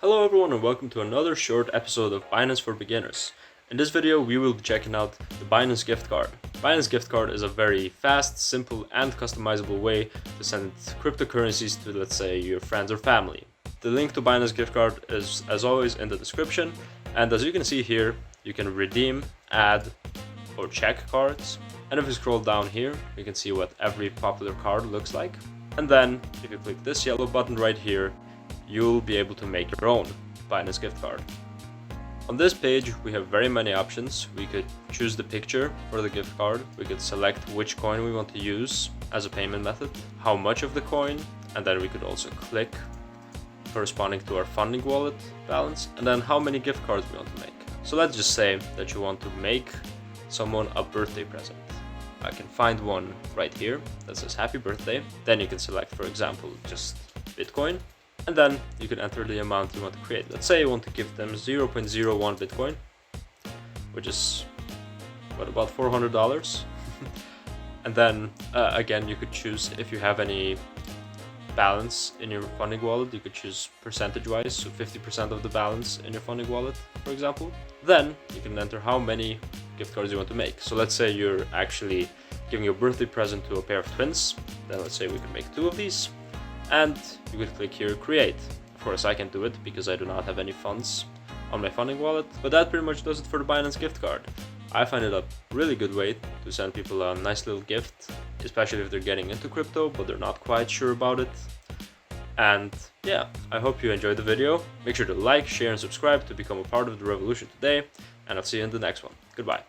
Hello everyone and welcome to another short episode of Binance for Beginners. In this video we will be checking out the Binance Gift Card. Binance Gift Card is a very fast, simple and customizable way to send cryptocurrencies to, let's say, your friends or family. The link to Binance Gift Card is as always in the description, and as you can see here you can redeem, add or check cards, and if you scroll down here you can see what every popular card looks like. And then if you click this yellow button right here, you'll be able to make your own Binance gift card. On this page we have very many options. We could choose the picture for the gift card, we could select which coin we want to use as a payment method, how much of the coin, and then we could also click corresponding to our funding wallet balance, and then how many gift cards we want to make. So let's just say that you want to make someone a birthday present. I can find one right here that says happy birthday. Then you can select, for example, just Bitcoin, and then you can enter the amount you want to create. Let's say you want to give them 0.01 Bitcoin, which is about $400. And then again, you could choose if you have any balance in your funding wallet. You could choose percentage wise, so 50% of the balance in your funding wallet, for example. Then you can enter how many gift cards you want to make. So let's say you're actually giving a birthday present to a pair of twins. Then let's say we can make 2 of these, and you could click here create. Of course I can't do it because I do not have any funds on my funding wallet, but that pretty much does it for the Binance gift card. I find it a really good way to send people a nice little gift, especially if they're getting into crypto but they're not quite sure about it. And yeah, I hope you enjoyed the video. Make sure to like, share and subscribe to become a part of the revolution today, and I'll see you in the next one. Goodbye.